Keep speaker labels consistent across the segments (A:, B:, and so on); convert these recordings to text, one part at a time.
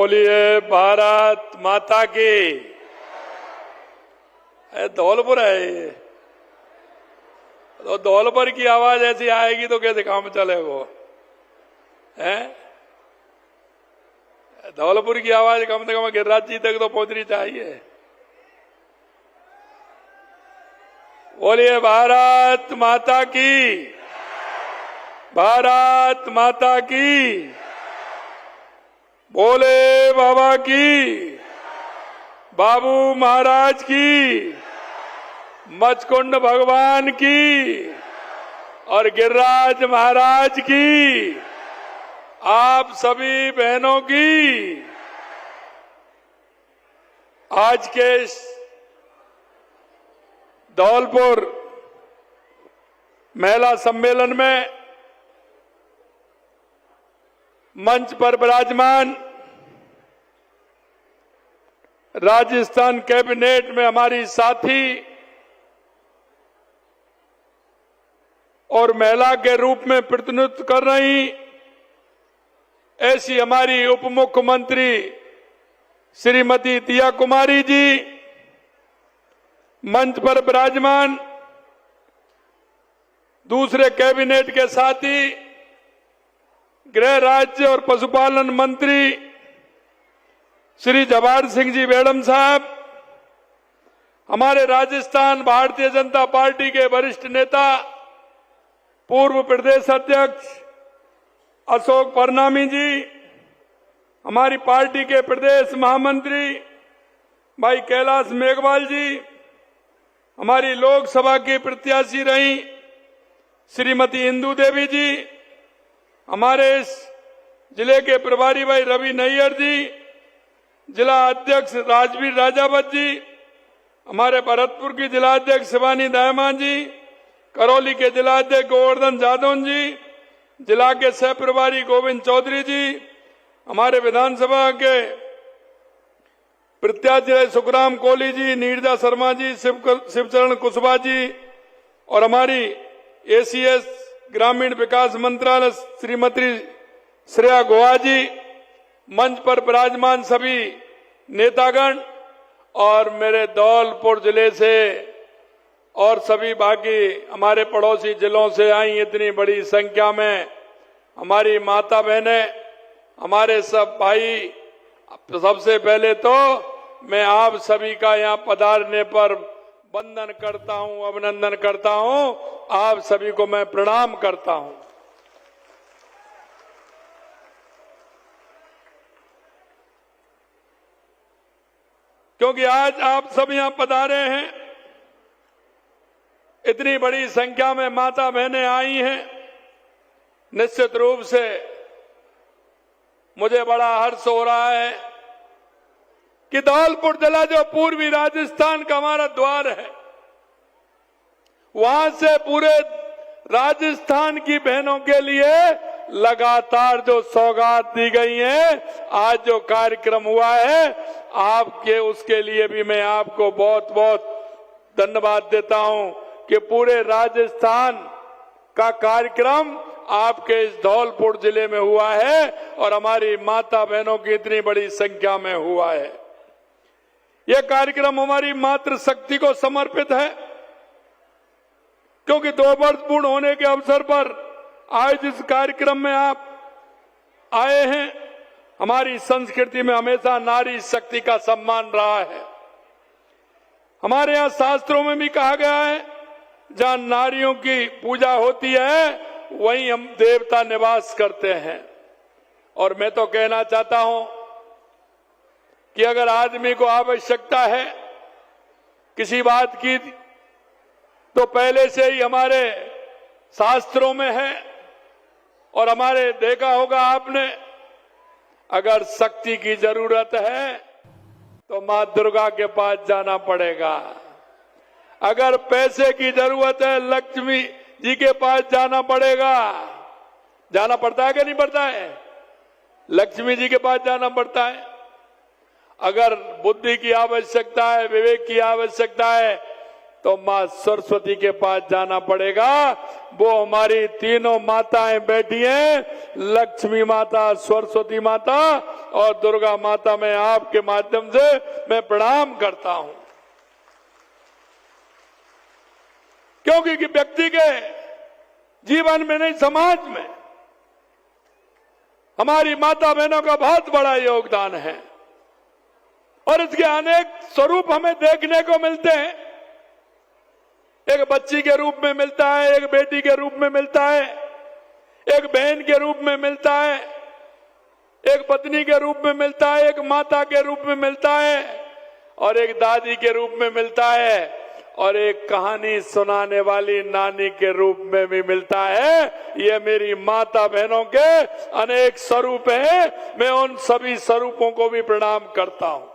A: बोलिए भारत माता की। धौलपुर है ये, तो धौलपुर की आवाज ऐसी आएगी तो कैसे काम चले वो है। धौलपुर की आवाज कम से कम गिरिराज जी तक तो पहुंचनी चाहिए। बोलिए भारत माता की, भारत माता की। बोले बाबा की, बाबू महाराज की, मचकुंड भगवान की और गिरिराज महाराज की, आप सभी बहनों की। आज के धौलपुर महिला सम्मेलन में मंच पर विराजमान राजस्थान कैबिनेट में हमारी साथी और महिला के रूप में प्रतिनिधित्व कर रही ऐसी हमारी उप मुख्यमंत्री श्रीमती दिया कुमारी जी, मंच पर विराजमान दूसरे कैबिनेट के साथी गृह राज्य और पशुपालन मंत्री श्री जवाहर सिंह जी मैडम साहब, हमारे राजस्थान भारतीय जनता पार्टी के वरिष्ठ नेता पूर्व प्रदेश अध्यक्ष अशोक परनामी जी, हमारी पार्टी के प्रदेश महामंत्री भाई कैलाश मेघवाल जी, हमारी लोकसभा की प्रत्याशी रही श्रीमती इंदू देवी जी, हमारे इस जिले के प्रभारी भाई रवि नैयर जी, जिला अध्यक्ष राजवीर राजावत जी, हमारे भरतपुर की जिला अध्यक्ष शिवानी दायमान जी, करौली के जिला अध्यक्ष गोवर्धन जादव जी, जिला के सह प्रभारी गोविंद चौधरी जी, हमारे विधानसभा के प्रत्याशी सुखराम कोहली जी, नीरजा शर्मा जी, शिवचरण कुशवाहा जी और हमारी एसीएस ग्रामीण विकास मंत्रालय श्रीमती श्रेया गोहा जी, मंच पर विराजमान सभी नेतागण और मेरे धौलपुर जिले से और सभी बाकी हमारे पड़ोसी जिलों से आई इतनी बड़ी संख्या में हमारी माता बहनें, हमारे सब भाई, सबसे पहले तो मैं आप सभी का यहाँ पधारने पर वंदन करता हूँ, अभिनंदन करता हूँ। आप सभी को मैं प्रणाम करता हूँ। क्योंकि आज आप सब यहाँ पधारे हैं, इतनी बड़ी संख्या में माता बहनें आई हैं, निश्चित रूप से मुझे बड़ा हर्ष हो रहा है कि धौलपुर जिला जो पूर्वी राजस्थान का हमारा द्वार है, वहां से पूरे राजस्थान की बहनों के लिए लगातार जो सौगात दी गई है, आज जो कार्यक्रम हुआ है, आपके उसके लिए भी मैं आपको बहुत बहुत धन्यवाद देता हूं कि पूरे राजस्थान का कार्यक्रम आपके इस धौलपुर जिले में हुआ है और हमारी माता बहनों की इतनी बड़ी संख्या में हुआ है। यह कार्यक्रम हमारी मातृशक्ति को समर्पित है, क्योंकि 2 वर्ष पूर्ण होने के अवसर पर आज इस कार्यक्रम में आप आए हैं। हमारी संस्कृति में हमेशा नारी शक्ति का सम्मान रहा है। हमारे यहाँ शास्त्रों में भी कहा गया है, जहां नारियों की पूजा होती है वहीं हम देवता निवास करते हैं। और मैं तो कहना चाहता हूं कि अगर आदमी को आवश्यकता है किसी बात की, तो पहले से ही हमारे शास्त्रों में है। और हमारे देखा होगा आपने, अगर शक्ति की जरूरत है तो मां दुर्गा के पास जाना पड़ेगा। अगर पैसे की जरूरत है, लक्ष्मी जी के पास जाना पड़ेगा। जाना पड़ता है कि नहीं पड़ता है? लक्ष्मी जी के पास जाना पड़ता है। अगर बुद्धि की आवश्यकता है, विवेक की आवश्यकता है, तो मां सरस्वती के पास जाना पड़ेगा। वो हमारी तीनों माताएं बैठी हैं, लक्ष्मी माता, सरस्वती माता और दुर्गा माता। मैं आपके माध्यम से मैं प्रणाम करता हूं, क्योंकि व्यक्ति के जीवन में नहीं, समाज में हमारी माता बहनों का बहुत बड़ा योगदान है और इसके अनेक स्वरूप हमें देखने को मिलते हैं। एक बच्ची के रूप में मिलता है, एक बेटी के रूप में मिलता है, एक बहन के रूप में मिलता है, एक पत्नी के रूप में मिलता है, एक माता के रूप में मिलता है और एक दादी के रूप में मिलता है और एक कहानी सुनाने वाली नानी के रूप में भी मिलता है। ये मेरी माता बहनों के अनेक स्वरूप हैं। मैं उन सभी स्वरूपों को भी प्रणाम करता हूं।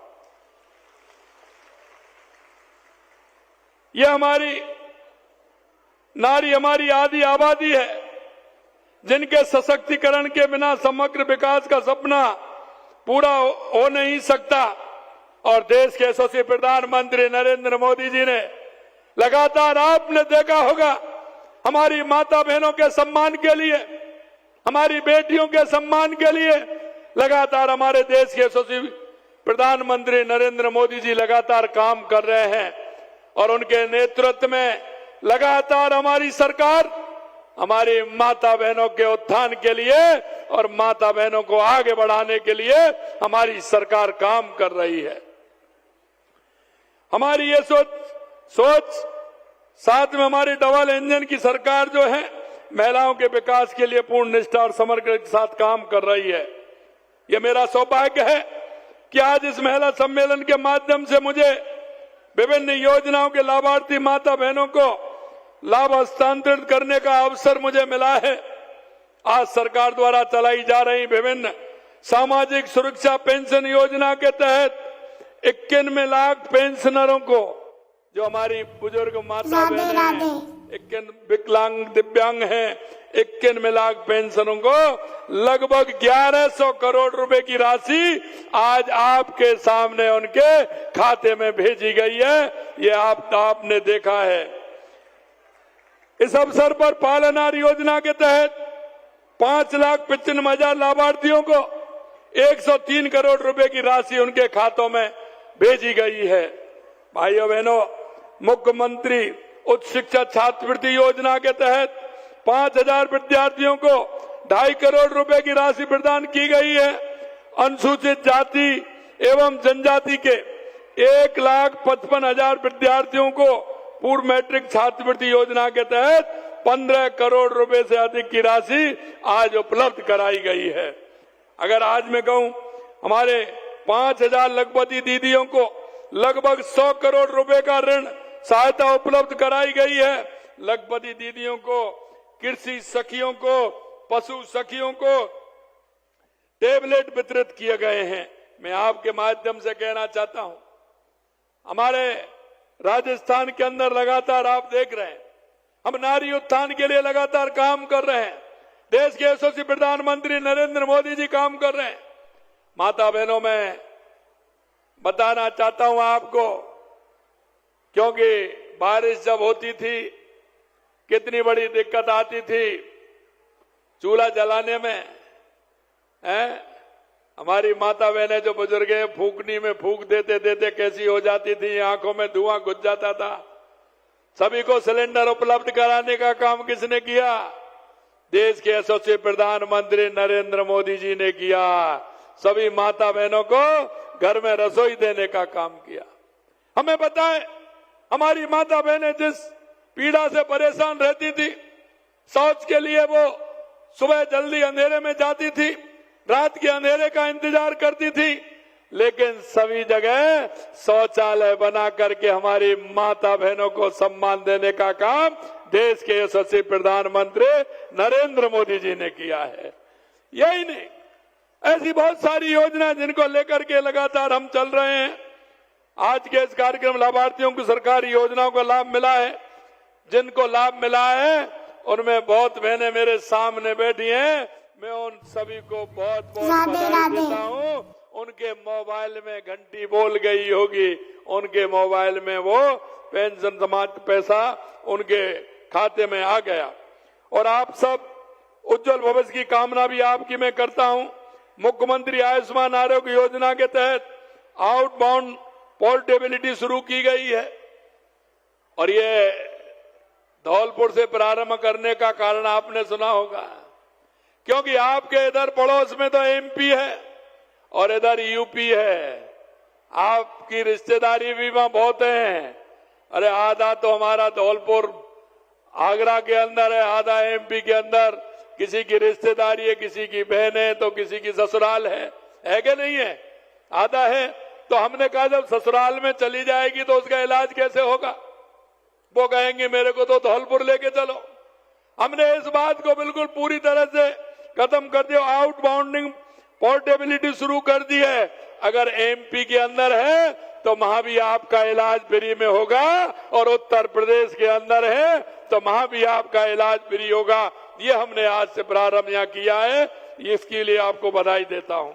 A: ये हमारी नारी हमारी आदि आबादी है, जिनके सशक्तिकरण के बिना समग्र विकास का सपना पूरा हो नहीं सकता। और देश के यशस्वी प्रधानमंत्री नरेंद्र मोदी जी ने लगातार, आपने देखा होगा, हमारी माता बहनों के सम्मान के लिए, हमारी बेटियों के सम्मान के लिए लगातार हमारे देश के यशस्वी प्रधानमंत्री नरेंद्र मोदी जी लगातार काम कर रहे हैं और उनके नेतृत्व में लगातार हमारी सरकार हमारी माता बहनों के उत्थान के लिए और माता बहनों को आगे बढ़ाने के लिए हमारी सरकार काम कर रही है। हमारी ये सोच साथ में हमारी डबल इंजन की सरकार जो है, महिलाओं के विकास के लिए पूर्ण निष्ठा और समर्पण के साथ काम कर रही है। ये मेरा सौभाग्य है कि आज इस महिला सम्मेलन के माध्यम से मुझे विभिन्न योजनाओं के लाभार्थी माता बहनों को लाभ हस्तांतरित करने का अवसर मुझे मिला है। आज सरकार द्वारा चलाई जा रही विभिन्न सामाजिक सुरक्षा पेंशन योजना के तहत 91 लाख पेंशनरों को, जो हमारी बुजुर्ग माता बहनें हैं, 51 विकलांग दिव्यांग हैं, 91 लाख पेंशनों को लगभग 1100 करोड़ रुपए की राशि आज आपके सामने उनके खाते में भेजी गई है। ये आपने देखा है। इस अवसर पर पालनहार योजना के तहत 5,95,000 लाभार्थियों को 103 करोड़ रुपए की राशि उनके खातों में भेजी गई है। भाइयों बहनों, मुख्यमंत्री उच्च शिक्षा छात्रवृत्ति योजना के तहत 5,000 विद्यार्थियों को 2.5 करोड़ रुपए की राशि प्रदान की गई है। अनुसूचित जाति एवं जनजाति के 1,55,000 विद्यार्थियों को पूर्व मैट्रिक छात्रवृत्ति योजना के तहत 15 करोड़ रुपए से अधिक की राशि आज उपलब्ध कराई गई है। अगर आज मैं कहूं, हमारे 5,000 लखपति दीदियों को लगभग 100 करोड़ रुपए का ऋण सहायता उपलब्ध कराई गई है। लखपति दीदियों को, कृषि सखियों को, पशु सखियों को टेबलेट वितरित किए गए हैं। मैं आपके माध्यम से कहना चाहता हूं, हमारे राजस्थान के अंदर लगातार आप देख रहे हैं, हम नारी उत्थान के लिए लगातार काम कर रहे हैं। देश के यशस्वी प्रधानमंत्री नरेंद्र मोदी जी काम कर रहे हैं। माता बहनों, मैं बताना चाहता हूं आपको, क्योंकि बारिश जब होती थी कितनी बड़ी दिक्कत आती थी चूल्हा जलाने में। हमारी माता बहनें जो बुजुर्ग हैं, फूकनी में फूक देते देते कैसी हो जाती थी, आंखों में धुआं घुस जाता था। सभी को सिलेंडर उपलब्ध कराने का काम किसने किया? देश के यशस्वी प्रधानमंत्री नरेंद्र मोदी जी ने किया। सभी माता बहनों को घर में रसोई देने का काम किया। हमें पता है, हमारी माता बहनें जिस पीड़ा से परेशान रहती थी, शौच के लिए वो सुबह जल्दी अंधेरे में जाती थी, रात के अंधेरे का इंतजार करती थी, लेकिन सभी जगह शौचालय बना करके हमारी माता बहनों को सम्मान देने का काम देश के यशस्वी प्रधानमंत्री नरेंद्र मोदी जी ने किया है। यही नहीं, ऐसी बहुत सारी योजना जिनको लेकर के लगातार हम चल रहे हैं। आज के इस कार्यक्रम लाभार्थियों को सरकारी योजनाओं का लाभ मिला है। जिनको लाभ मिला है उनमें बहुत बहनें मेरे सामने बैठी हैं। मैं उन सभी को बहुत बहुत बधाई देता हूं। उनके मोबाइल में घंटी बोल गई होगी, उनके मोबाइल में वो पेंशन समाज पैसा उनके खाते में आ गया। और आप सब उज्जवल भविष्य की कामना भी आपकी मैं करता हूं। मुख्यमंत्री आयुष्मान आरोग्य योजना के तहत आउटबाउंड पोर्टेबिलिटी शुरू की गई है और ये धौलपुर से प्रारंभ करने का कारण आपने सुना होगा, क्योंकि आपके इधर पड़ोस में तो एमपी है और इधर यूपी है। आपकी रिश्तेदारी भी वहां बहुत है। अरे आधा तो हमारा धौलपुर आगरा के अंदर है, आधा एमपी के अंदर। किसी की रिश्तेदारी है, किसी की बहन है, तो किसी की ससुराल है कि नहीं है? आधा है। तो हमने कहा जब ससुराल में चली जाएगी तो उसका इलाज कैसे होगा? वो कहेंगे मेरे को तो धौलपुर लेके चलो। हमने इस बात को बिल्कुल पूरी तरह से खत्म कर दिया। आउटबाउंडिंग पोर्टेबिलिटी शुरू कर दी है। अगर एमपी के अंदर है तो वहां भी आपका इलाज फ्री में होगा, और उत्तर प्रदेश के अंदर है तो वहां भी आपका इलाज फ्री होगा। ये हमने आज से प्रारंभ यहां किया है, इसके लिए आपको बधाई देता हूं।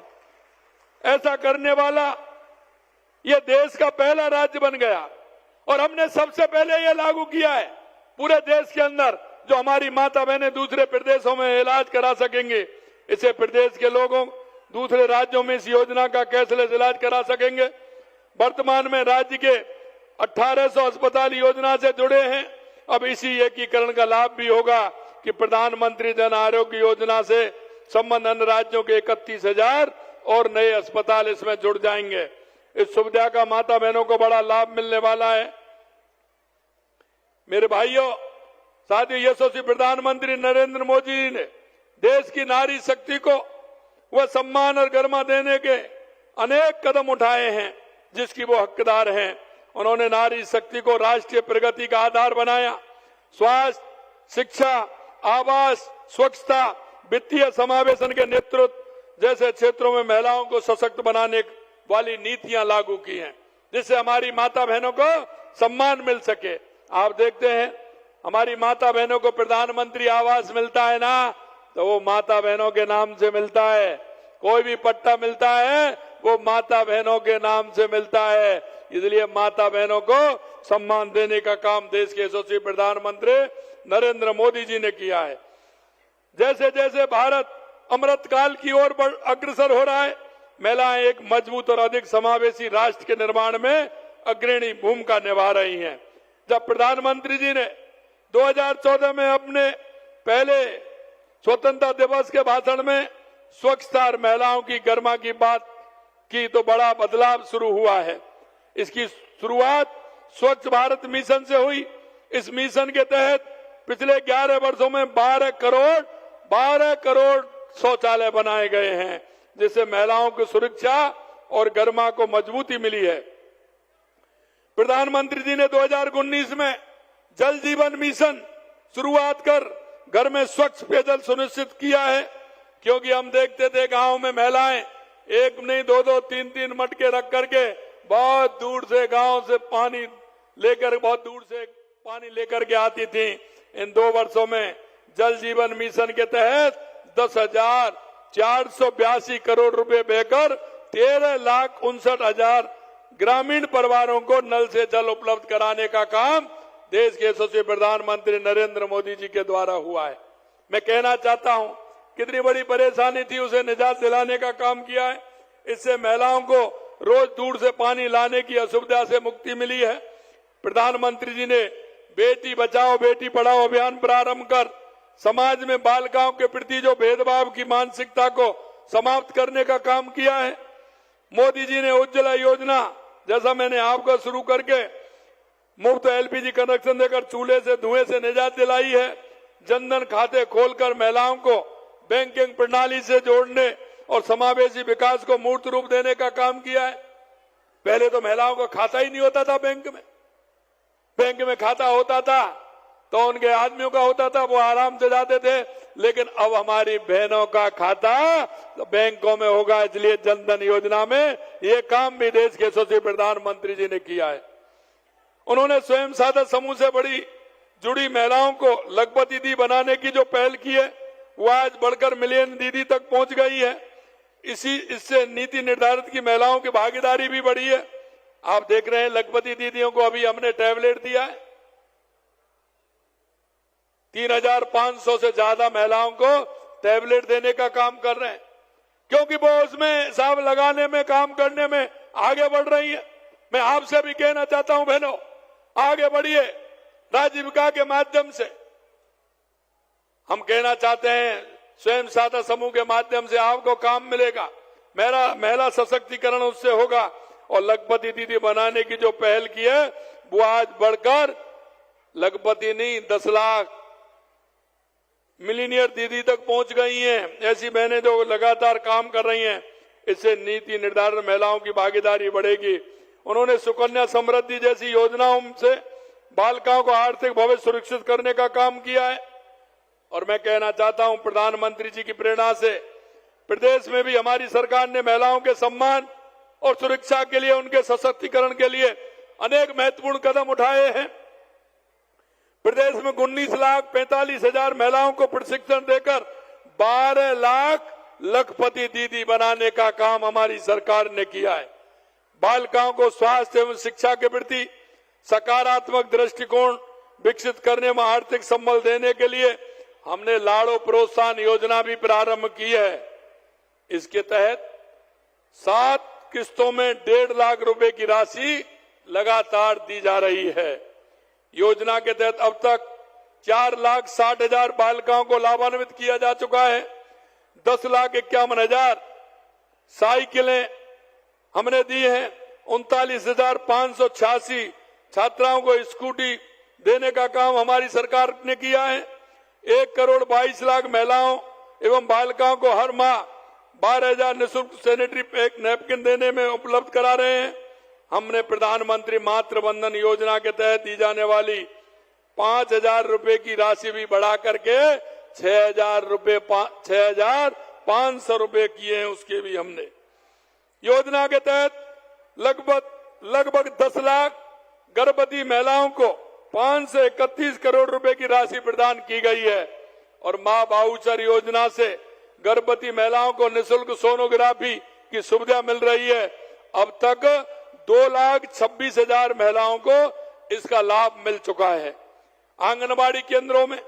A: ऐसा करने वाला ये देश का पहला राज्य बन गया और हमने सबसे पहले ये लागू किया है पूरे देश के अंदर। जो हमारी माता बहनें दूसरे प्रदेशों में इलाज करा सकेंगे, इसे प्रदेश के लोगों दूसरे राज्यों में इस योजना का कैशलेस इलाज करा सकेंगे। वर्तमान में राज्य के 1800 अस्पताल योजना से जुड़े हैं। अब इसी एकीकरण का लाभ भी होगा कि प्रधानमंत्री जन आरोग्य योजना से संबद्ध अन्य राज्यों के 31,000 और नए अस्पताल इसमें जुड़ जाएंगे। इस सुविधा का माता बहनों को बड़ा लाभ मिलने वाला है। मेरे भाइयों, साथ ही यशस्वी प्रधानमंत्री नरेंद्र मोदी जी ने देश की नारी शक्ति को वह सम्मान और गरिमा देने के अनेक कदम उठाए हैं जिसकी वो हकदार हैं। उन्होंने नारी शक्ति को राष्ट्रीय प्रगति का आधार बनाया। स्वास्थ्य, शिक्षा, आवास, स्वच्छता, वित्तीय समावेशन के नेतृत्व जैसे क्षेत्रों में महिलाओं को सशक्त बनाने वाली नीतियां लागू की हैं, जिससे हमारी माता बहनों को सम्मान मिल सके। आप देखते हैं हमारी माता बहनों को प्रधानमंत्री आवास मिलता है ना, तो वो माता बहनों के नाम से मिलता है। कोई भी पट्टा मिलता है वो माता बहनों के नाम से मिलता है। इसलिए माता बहनों को सम्मान देने का काम देश के यशस्वी प्रधानमंत्री नरेंद्र मोदी जी ने किया है। जैसे जैसे भारत अमृत काल की ओर अग्रसर हो रहा है, महिलाएं एक मजबूत और अधिक समावेशी राष्ट्र के निर्माण में अग्रणी भूमिका निभा रही हैं। जब प्रधानमंत्री जी ने 2014 में अपने पहले स्वतंत्रता दिवस के भाषण में स्वच्छता और महिलाओं की गरिमा की बात की तो बड़ा बदलाव शुरू हुआ है। इसकी शुरुआत स्वच्छ भारत मिशन से हुई। इस मिशन के तहत पिछले 11 वर्षों में 12 करोड़ शौचालय बनाए गए हैं, जिससे महिलाओं की सुरक्षा और गरिमा को मजबूती मिली है। प्रधानमंत्री जी ने 2019 में जल जीवन मिशन शुरुआत कर घर में स्वच्छ पेयजल सुनिश्चित किया है, क्योंकि हम देखते थे गांव में महिलाएं एक नहीं 2-2, 3-3 मटके रख करके बहुत दूर से गांव से पानी लेकर के आती थी। इन 2 वर्षों में जल जीवन मिशन के तहत 10,482 करोड़ रुपए बहकर 13,59,000 ग्रामीण परिवारों को नल से जल उपलब्ध कराने का काम देश के यशस्वी प्रधानमंत्री नरेंद्र मोदी जी के द्वारा हुआ है। मैं कहना चाहता हूं कितनी बड़ी परेशानी थी, उसे निजात दिलाने का काम किया है। इससे महिलाओं को रोज दूर से पानी लाने की असुविधा से मुक्ति मिली है। प्रधानमंत्री जी ने बेटी बचाओ बेटी पढ़ाओ अभियान प्रारंभ कर समाज में बालिकाओं के प्रति जो भेदभाव की मानसिकता को समाप्त करने का काम किया है। मोदी जी ने उज्ज्वला योजना जैसा मैंने आपको शुरू करके मुफ्त एलपीजी कनेक्शन देकर चूल्हे से धुएं से निजात दिलाई है। जनधन खाते खोलकर महिलाओं को बैंकिंग प्रणाली से जोड़ने और समावेशी विकास को मूर्त रूप देने का काम किया है। पहले तो महिलाओं का खाता ही नहीं होता था बैंक में खाता होता था तो उनके आदमियों का होता था, वो आराम से जाते थे, लेकिन अब हमारी बहनों का खाता तो बैंकों में होगा। इसलिए जनधन योजना में ये काम भी देश के यशस्वी प्रधानमंत्री जी ने किया है। उन्होंने स्वयं सहायता समूह से बड़ी जुड़ी महिलाओं को लखपति दीदी बनाने की जो पहल की है वो आज बढ़कर मिलियन दीदी तक पहुंच गई है। इससे नीति निर्धारित की महिलाओं की भागीदारी भी बढ़ी है। आप देख रहे हैं लखपति दीदियों को अभी हमने टैबलेट दिया है। 3,500 से ज्यादा महिलाओं को टैबलेट देने का काम कर रहे हैं, क्योंकि वो उसमें साहब लगाने में, काम करने में आगे बढ़ रही है। मैं आपसे भी कहना चाहता हूं बहनों, आगे बढ़िए। राजीविका के माध्यम से हम कहना चाहते हैं, स्वयं सहायता समूह के माध्यम से आपको काम मिलेगा, मेरा महिला सशक्तिकरण उससे होगा। और लखपति दीदी बनाने की जो पहल की है वो आज बढ़कर लखपति नहीं 10 लाख मिलीनियर दीदी तक पहुंच गई हैं। ऐसी बहनें जो लगातार काम कर रही हैं, इससे नीति निर्धारण महिलाओं की भागीदारी बढ़ेगी। उन्होंने सुकन्या समृद्धि जैसी योजनाओं से बालिकाओं को आर्थिक भविष्य सुरक्षित करने का काम किया है। और मैं कहना चाहता हूं, प्रधानमंत्री जी की प्रेरणा से प्रदेश में भी हमारी सरकार ने महिलाओं के सम्मान और सुरक्षा के लिए, उनके सशक्तिकरण के लिए अनेक महत्वपूर्ण कदम उठाए हैं। प्रदेश में 19,45,000 महिलाओं को प्रशिक्षण देकर 12 लाख लखपति दीदी बनाने का काम हमारी सरकार ने किया है। बालिकाओं को स्वास्थ्य एवं शिक्षा के प्रति सकारात्मक दृष्टिकोण विकसित करने में आर्थिक संबल देने के लिए हमने लाड़ो प्रोत्साहन योजना भी प्रारंभ की है। इसके तहत 7 किस्तों में 1.5 लाख रुपए की राशि लगातार दी जा रही है। योजना के तहत अब तक 4,60,000 बालिकाओं को लाभान्वित किया जा चुका है। 10,51,000 साइकिलें हमने दी हैं। 39,586 छात्राओं को स्कूटी देने का काम हमारी सरकार ने किया है। 1,22,00,000 महिलाओं एवं बालिकाओं को हर माह 12,000 निःशुल्क सैनिटरी पैक नैपकिन देने में उपलब्ध करा रहे हैं। हमने प्रधानमंत्री मातृ वंदन योजना के तहत दी जाने वाली 5,000 रुपए की राशि भी बढ़ा करके 6,500 रुपए किए हैं। उसके भी हमने योजना के तहत लगभग 10 लाख गर्भवती महिलाओं को 5 से 31 करोड़ रुपए की राशि प्रदान की गई है। और मां वाउचर योजना से गर्भवती महिलाओं को निःशुल्क सोनोग्राफी की सुविधा मिल रही है। अब तक 2,26,000 महिलाओं को इसका लाभ मिल चुका है। आंगनबाड़ी केंद्रों में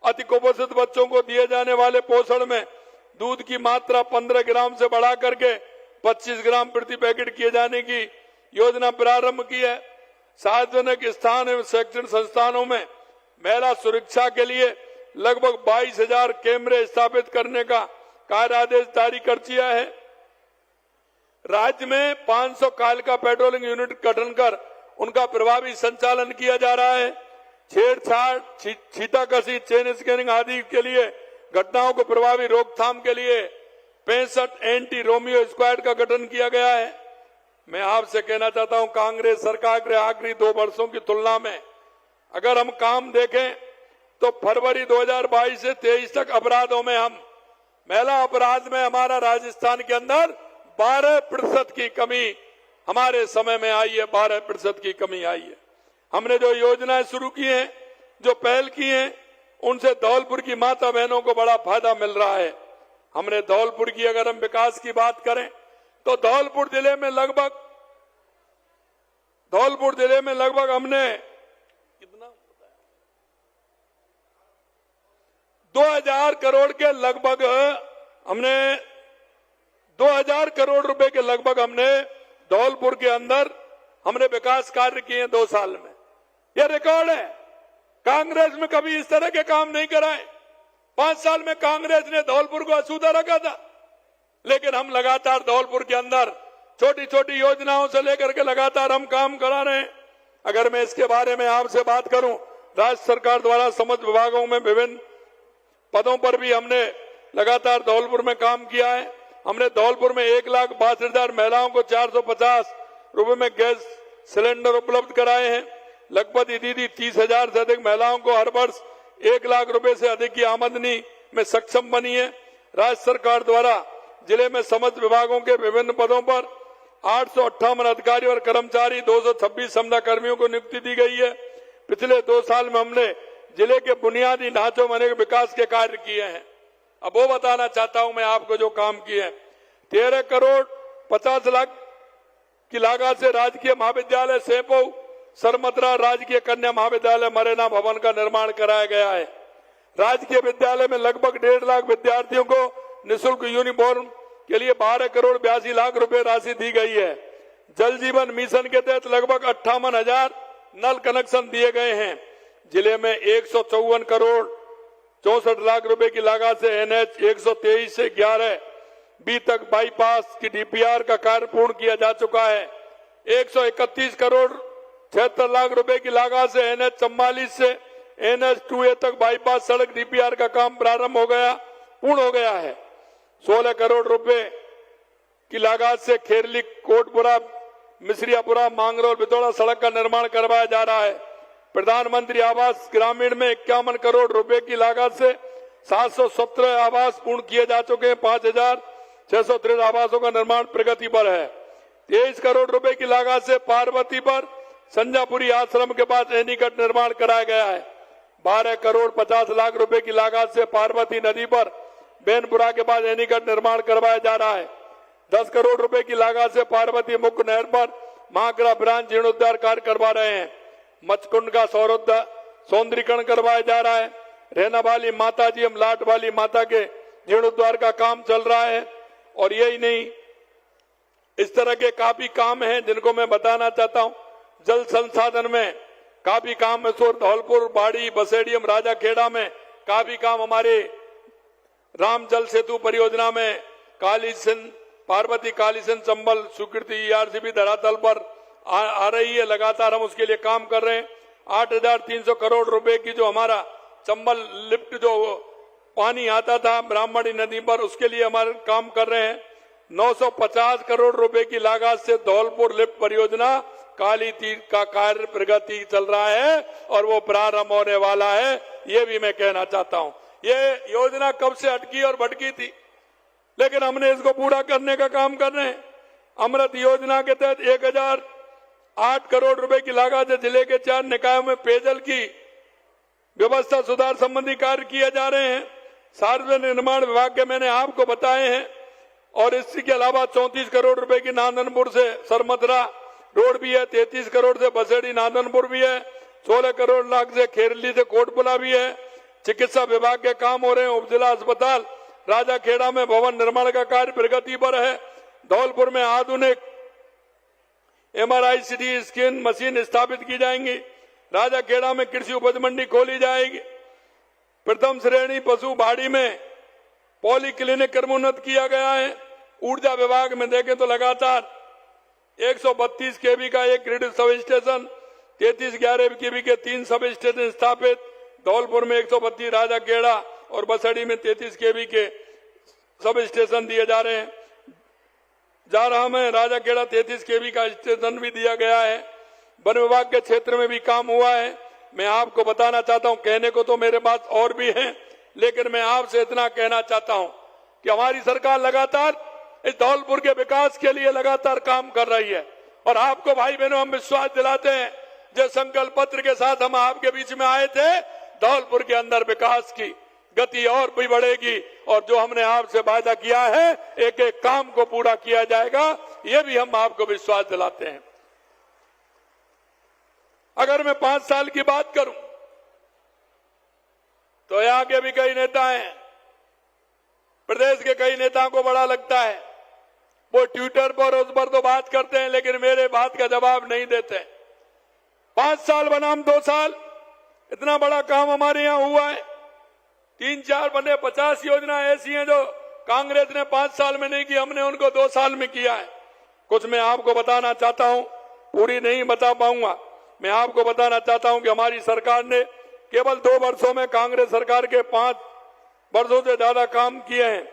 A: अति कुपोषित बच्चों को दिए जाने वाले पोषण में दूध की मात्रा 15 ग्राम से बढ़ा करके 25 ग्राम प्रति पैकेट किए जाने की योजना प्रारंभ की है। सार्वजनिक स्थान एवं शैक्षणिक संस्थानों में महिला सुरक्षा के लिए लगभग 22,000 कैमरे स्थापित करने का कार्यादेश जारी कर दिया है। राज्य में 500 कालिका पेट्रोलिंग यूनिट गठन कर उनका प्रभावी संचालन किया जा रहा है। छेड़छाड़, छींटाकशी, चेन स्कैनिंग आदि के लिए घटनाओं को प्रभावी रोकथाम के लिए 65 एंटी रोमियो स्क्वाड का गठन किया गया है। मैं आपसे कहना चाहता हूं, कांग्रेस सरकार के आखिरी 2 वर्षों की तुलना में अगर हम काम देखें तो फरवरी 2022 से 23 तक अपराधों में महिला अपराध में हमारा राजस्थान के अंदर 12% की कमी हमारे समय में आई है। 12% की कमी आई है। हमने जो योजनाएं शुरू की हैं, जो पहल की हैं, उनसे धौलपुर की माता बहनों को बड़ा फायदा मिल रहा है। हमने धौलपुर की अगर हम विकास की बात करें तो धौलपुर जिले में लगभग हमने कितना 2,000 करोड़ के लगभग हमने 2,000 करोड़ रुपए के लगभग हमने धौलपुर के अंदर हमने विकास कार्य किए 2 साल में। यह रिकॉर्ड है। कांग्रेस में कभी इस तरह के काम नहीं कराए। 5 साल में कांग्रेस ने धौलपुर को अछूता रखा था, लेकिन हम लगातार धौलपुर के अंदर छोटी छोटी योजनाओं से लेकर के लगातार हम काम करा रहे हैं। अगर मैं इसके बारे में आपसे बात करूं, राज्य सरकार द्वारा समस्त विभागों में विभिन्न पदों पर भी हमने लगातार धौलपुर में काम किया है। हमने धौलपुर में 1,62,000 महिलाओं को 450 रुपए में गैस सिलेंडर उपलब्ध कराए हैं। लखपति दीदी 30,000 से अधिक महिलाओं को हर वर्ष 1 लाख रुपए से अधिक की आमदनी में सक्षम बनी है। राज्य सरकार द्वारा जिले में समस्त विभागों के विभिन्न पदों पर 858 अधिकारी और कर्मचारी, 226 समता कर्मियों को नियुक्ति दी गई है। पिछले 2 साल में हमने जिले के बुनियादी ढांचों में अनेक विकास के कार्य किए हैं। अब वो बताना चाहता हूं मैं आपको जो काम किए हैं। 13 करोड़ 50 लाख की लागत से राजकीय महाविद्यालय सेपो सरमत्रा राजकीय कन्या महाविद्यालय मरेना भवन का निर्माण कराया गया है। राजकीय विद्यालय में लगभग 1.5 लाख विद्यार्थियों को निःशुल्क यूनिफॉर्म के लिए 12 करोड़ 82 लाख रुपए राशि दी गई है। जल जीवन मिशन के तहत लगभग 58,000 नल कनेक्शन दिए गए हैं। जिले में 154 करोड़ 64 लाख रुपए की लागत से NH 123 से 11 बी तक बाईपास की DPR का कार्य पूर्ण किया जा चुका है। 131 करोड़ 76 लाख रुपए की लागत से NH 44 से NH 2A तक बाईपास सड़क DPR का काम प्रारंभ पूर्ण हो गया है। 16 करोड़ रुपए की लागत से खेरली कोटपुरा मिश्रियापुरा मांगरोल बितौड़ा सड़क का निर्माण करवाया जा रहा है। प्रधानमंत्री आवास ग्रामीण में 51 करोड़ रुपए की लागत से 717 आवास पूर्ण किए जा चुके हैं। 5,663 आवासों का निर्माण प्रगति पर है। 23 करोड़ रुपए की लागत से पार्वती पर संजापुरी आश्रम के पास एनीकट निर्माण कराया गया है। 12 करोड़ 50 लाख रुपए की लागत से पार्वती नदी पर बेनपुरा के पास एनीकट निर्माण करवाया जा रहा है। 10 करोड़ रुपए की लागत से पार्वती मुख्य नहर पर महाग्रह ब्रांच जीर्णोद्धार कार्य करवा रहे हैं। मचकुंड का सौंदर्यीकरण करवाया जा रहा है। रहना वाली माता जी एवं लाट वाली माता के जीर्णोद्धार का काम चल रहा है। और यही नहीं, इस तरह के काफी काम हैं जिनको मैं बताना चाहता हूं। जल संसाधन में काफी काम मैसूर धौलपुर बाड़ी बसेडियम राजाखेड़ा में काफी काम, हमारे राम जल सेतु परियोजना में काली सिंध पार्वती काली सिंध चंबल स्वीकृति ERCB धरातल पर आ रही है। लगातार हम उसके लिए काम कर रहे हैं। 8,300 करोड़ रुपए की जो हमारा चंबल लिफ्ट जो पानी आता था ब्राह्मणी नदी पर, उसके लिए हमारे काम कर रहे हैं। 950 करोड़ रुपए की लागत से धौलपुर लिफ्ट परियोजना काली तीर का कार्य प्रगति चल रहा है और वो प्रारंभ होने वाला है। ये भी मैं कहना चाहता हूं। ये योजना कब से अटकी और भटकी थी, लेकिन हमने इसको पूरा करने का काम कर रहे हैं। अमृत योजना के तहत 1,008 करोड़ रुपए की लागत से जिले के 4 निकायों में पेयजल की व्यवस्था सुधार संबंधी कार्य किए जा रहे हैं। सार्वजनिक निर्माण विभाग के मैंने आपको बताए हैं। और इसके अलावा 34 करोड़ रुपए की नांदनपुर से सरमथरा रोड भी है। 33 करोड़ से बसेड़ी नांदनपुर भी है। 16 करोड़ लाख से खेरली से कोटपुला भी है। चिकित्सा विभाग के काम हो रहे हैं। उपजिला अस्पताल राजाखेड़ा में भवन निर्माण का कार्य प्रगति पर है। धौलपुर में आधुनिक MRI CT स्कैन मशीन स्थापित की जाएंगी। राजाखेड़ा में कृषि उपज मंडी खोली जाएगी। प्रथम श्रेणी पशु बाड़ी में पॉली क्लिनिक क्रमोन्नत किया गया है। ऊर्जा विभाग में देखें तो लगातार 132 kV का एक ग्रिड सब स्टेशन, 3311 kV के 3 सब स्टेशन स्थापित। धौलपुर में 132, राजाखेड़ा और बसड़ी में 33 kV के सब स्टेशन दिए जा रहे हैं। जारहा में राजाखेड़ा 33 kV का स्टेशन भी दिया गया है। वन विभाग के क्षेत्र में भी काम हुआ है। मैं आपको बताना चाहता हूं, कहने को तो मेरे पास और भी हैं, लेकिन मैं आपसे इतना कहना चाहता हूं कि हमारी सरकार लगातार इस धौलपुर के विकास के लिए लगातार काम कर रही है। और आपको भाई बहनों हम विश्वास दिलाते हैं, जो संकल्प पत्र के साथ हम आपके बीच में आए थे, धौलपुर के अंदर विकास की गति और भी बढ़ेगी। और जो हमने आपसे वादा किया है, एक एक काम को पूरा किया जाएगा, ये भी हम आपको विश्वास दिलाते हैं। अगर मैं 5 साल की बात करूं तो यहां के भी कई नेता हैं, प्रदेश के कई नेताओं को बड़ा लगता है, वो ट्विटर पर उस पर तो बात करते हैं, लेकिन मेरे बात का जवाब नहीं देते। 5 साल बनाम 2 साल, इतना बड़ा काम हमारे यहां हुआ है। 3-4 बने 50 योजना ऐसी हैं जो कांग्रेस ने 5 साल में नहीं की, हमने उनको 2 साल में किया है। कुछ मैं आपको बताना चाहता हूं, पूरी नहीं बता पाऊंगा। मैं आपको बताना चाहता हूं कि हमारी सरकार ने केवल 2 वर्षों में कांग्रेस सरकार के 5 वर्षों से ज्यादा काम किए हैं।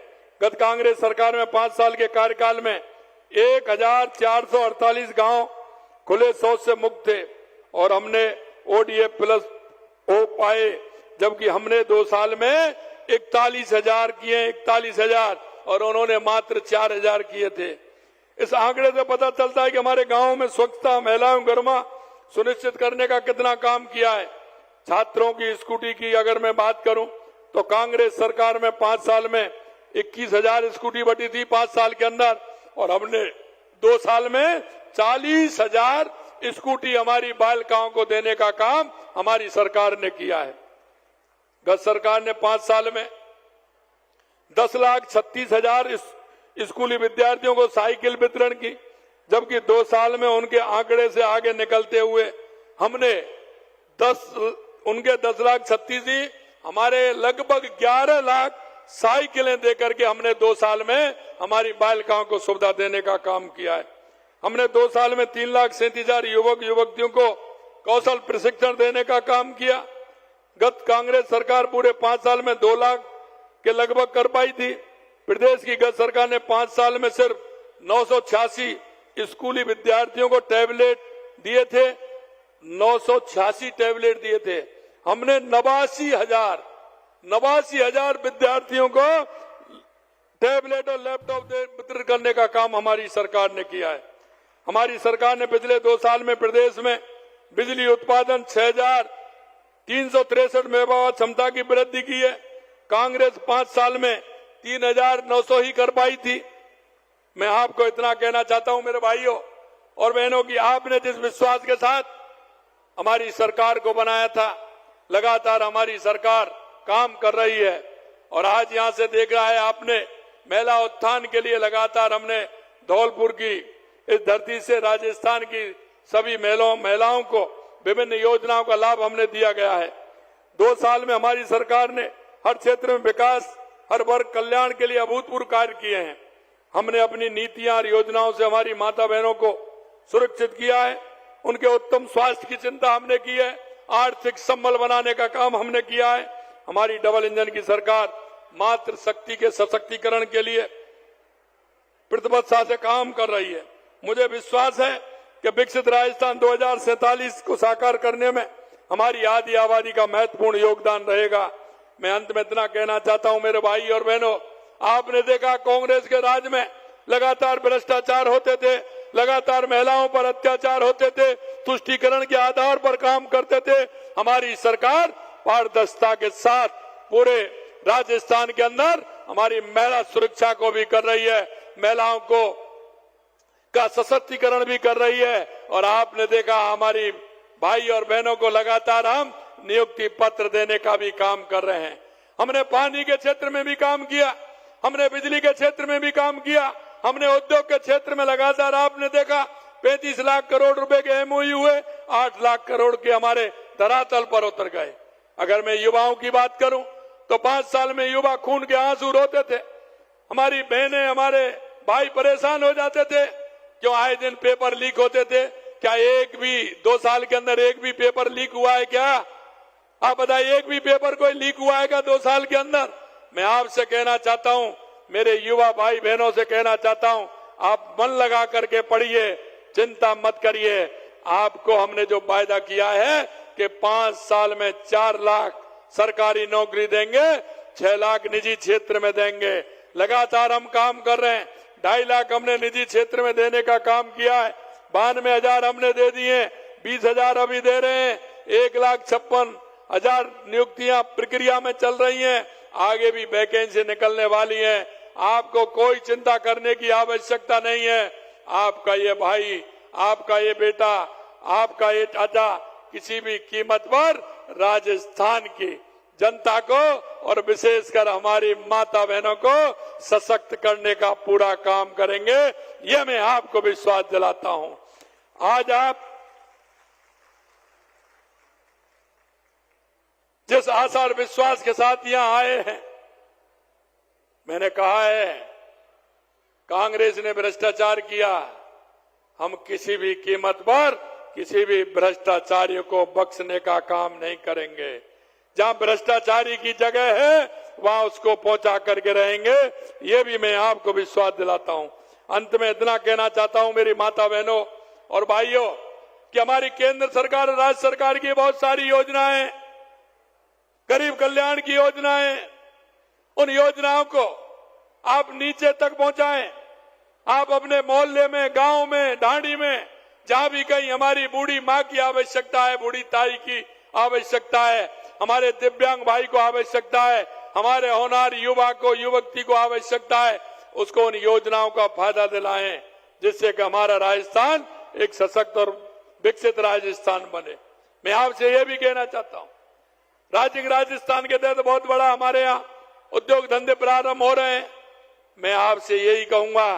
A: गत कांग्रेस सरकार में 5 साल के कार्यकाल में 1,448 गांव खुले शौच से मुक्त थे और हमने ODF प्लस ओ पाए, जबकि हमने 2 साल में 41,000 किए, 41,000, और उन्होंने मात्र 4,000 किए थे। इस आंकड़े से पता चलता है कि हमारे गांव में स्वच्छता, महिलाओं गर्मा सुनिश्चित करने का कितना काम किया है। छात्रों की स्कूटी की अगर मैं बात करूं तो कांग्रेस सरकार में 5 साल में 21,000 स्कूटी बटी थी 5 साल के अंदर, और हमने 2 साल में 40,000 स्कूटी हमारी बालिकाओं को देने का काम हमारी सरकार ने किया है। गत सरकार ने 5 साल में 10,36,000 स्कूली विद्यार्थियों को साइकिल वितरण की, जबकि 2 साल में उनके आंकड़े से आगे निकलते हुए हमने 10,36,000 हमारे लगभग 11 लाख साइकिलें देकर के हमने 2 साल में हमारी बालिकाओं को सुविधा देने का काम किया है। हमने 2 साल में 3,37,000 युवक युवतियों को कौशल प्रशिक्षण देने का काम किया। गत कांग्रेस सरकार पूरे 5 साल में 2 लाख के लगभग कर पाई थी। प्रदेश की गत सरकार ने 5 साल में सिर्फ 986 स्कूली विद्यार्थियों को टैबलेट दिए थे, 986 टैबलेट दिए थे। हमने 89,000 विद्यार्थियों को टैबलेट और लैपटॉप वितरण करने का काम हमारी सरकार ने किया है। हमारी सरकार ने पिछले 2 साल में प्रदेश में बिजली उत्पादन 6,363 मेगावाट क्षमता की वृद्धि की है। कांग्रेस 5 साल में 3,900 ही कर पाई थी। मैं आपको इतना कहना चाहता हूं मेरे भाइयों और बहनों की, आपने जिस विश्वास के साथ हमारी सरकार को बनाया था, लगातार हमारी सरकार काम कर रही है। और आज यहां से देख रहा है आपने, महिला उत्थान के लिए लगातार हमने धौलपुर की इस धरती से राजस्थान की सभी महिलाओं को विभिन्न योजनाओं का लाभ हमने दिया गया है। 2 साल में हमारी सरकार ने हर क्षेत्र में विकास, हर वर्ग कल्याण के लिए अभूतपूर्व कार्य किए हैं। हमने अपनी नीतियां और योजनाओं से हमारी माता बहनों को सुरक्षित किया है। उनके उत्तम स्वास्थ्य की चिंता हमने की है। आर्थिक संबल बनाने का काम हमने किया है। हमारी डबल इंजन की सरकार मातृ शक्ति के सशक्तिकरण के लिए प्रतिबद्धता से काम कर रही है। मुझे विश्वास है कि विकसित राजस्थान 2047 को साकार करने में हमारी आदि आबादी का महत्वपूर्ण योगदान रहेगा। मैं अंत में इतना कहना चाहता हूं मेरे भाई और बहनों, आपने देखा कांग्रेस के राज में लगातार भ्रष्टाचार होते थे, लगातार महिलाओं पर अत्याचार होते थे, तुष्टीकरण के आधार पर काम करते थे। हमारी सरकार पारदर्शिता के साथ पूरे राजस्थान के अंदर हमारी महिला सुरक्षा को भी कर रही है, महिलाओं को का सशक्तिकरण भी कर रही है। और आपने देखा हमारी भाई और बहनों को लगातार हम नियुक्ति पत्र देने का भी काम कर रहे हैं। हमने पानी के क्षेत्र में भी काम किया, हमने बिजली के क्षेत्र में भी काम किया, हमने उद्योग के क्षेत्र में लगातार आपने देखा 35 लाख करोड़ रुपए के एमओयू हुए, 8 लाख करोड़ के हमारे धरातल पर उतर गए। अगर मैं युवाओं की बात करूं तो 5 साल में युवा खून के आंसू रोते थे। हमारी बहनें, हमारे भाई परेशान हो जाते थे, क्यों आए दिन पेपर लीक होते थे। क्या एक भी 2 साल के अंदर एक भी पेपर लीक हुआ है क्या? आप बताइए, एक भी पेपर कोई लीक हुआ है क्या 2 साल के अंदर? मैं आपसे कहना चाहता हूं, मेरे युवा भाई बहनों से कहना चाहता हूं, आप मन लगा करके पढ़िए, चिंता मत करिए। आपको हमने जो वायदा किया है कि 5 साल में 4 लाख सरकारी नौकरी देंगे, 6 लाख निजी क्षेत्र में देंगे। लगातार हम काम कर रहे हैं। 2.5 लाख हमने निजी क्षेत्र में देने का काम किया है। 92,000 हमने दे दिए, 20,000 अभी दे रहे हैं। 1,56,000 नियुक्तियां प्रक्रिया में चल रही हैं। आगे भी वैकेंसी निकलने वाली है। आपको कोई चिंता करने की आवश्यकता नहीं है। आपका ये भाई, आपका ये बेटा, आपका ये चाचा किसी भी कीमत पर राजस्थान की जनता को और विशेषकर हमारी माता बहनों को सशक्त करने का पूरा काम करेंगे, ये मैं आपको विश्वास दिलाता हूं। आज आप जिस आशा और विश्वास के साथ यहां आए हैं, मैंने कहा है कांग्रेस ने भ्रष्टाचार किया, हम किसी भी कीमत पर किसी भी भ्रष्टाचारी को बख्शने का काम नहीं करेंगे। जहां भ्रष्टाचारी की जगह है वहां उसको पहुंचा करके रहेंगे, ये भी मैं आपको विश्वास दिलाता हूं। अंत में इतना कहना चाहता हूं मेरी माता बहनों और भाइयों कि हमारी केंद्र सरकार और राज्य सरकार की बहुत सारी योजनाएं, गरीब कल्याण की योजनाएं, उन योजनाओं को आप नीचे तक पहुंचाएं। आप अपने मोहल्ले में, गांव में, ढांडी में, जहां भी कहीं हमारी बूढ़ी मां की आवश्यकता है, बूढ़ी ताई की आवश्यकता है, हमारे दिव्यांग भाई को आवश्यकता है, हमारे होनहार युवा को, युवती को आवश्यकता है, उसको उन योजनाओं का फायदा दिलाएं, जिससे कि हमारा राजस्थान एक सशक्त और विकसित राजस्थान बने। मैं आपसे यह भी कहना चाहता हूं, राज्य राजस्थान के तहत बहुत बड़ा हमारे यहाँ उद्योग धंधे प्रारंभ हो रहे हैं। मैं आपसे यही कहूंगा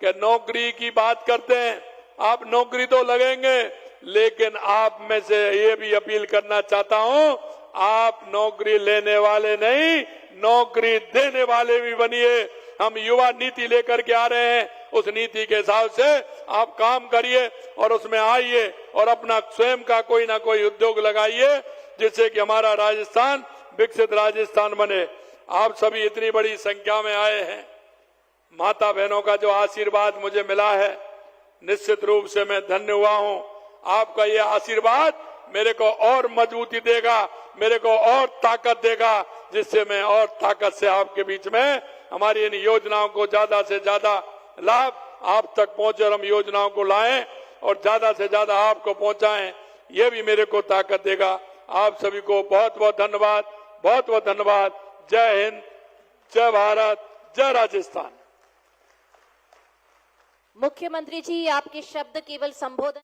A: कि नौकरी की बात करते हैं, आप नौकरी तो लगेंगे, लेकिन आप में से ये भी अपील करना चाहता हूं, आप नौकरी लेने वाले नहीं, नौकरी देने वाले भी बनिए। हम युवा नीति लेकर के आ रहे हैं, उस नीति के हिसाब से आप काम करिए और उसमें आइए और अपना स्वयं का कोई ना कोई उद्योग लगाइए, जिससे कि हमारा राजस्थान विकसित राजस्थान बने। आप सभी इतनी बड़ी संख्या में आए हैं, माता बहनों का जो आशीर्वाद मुझे मिला है, निश्चित रूप से मैं धन्य हुआ हूं। आपका ये आशीर्वाद मेरे को और मजबूती देगा, मेरे को और ताकत देगा, जिससे मैं और ताकत से आपके बीच में हमारी इन योजनाओं को ज्यादा से ज्यादा लाभ आप तक पहुंचे और हम योजनाओं को लाएं और ज्यादा से ज्यादा आपको पहुंचाएं। ये भी मेरे को ताकत देगा। आप सभी को बहुत बहुत धन्यवाद, बहुत बहुत धन्यवाद। जय हिंद, जय भारत, जय राजस्थान।
B: मुख्यमंत्री जी, आपके शब्द केवल संबोधन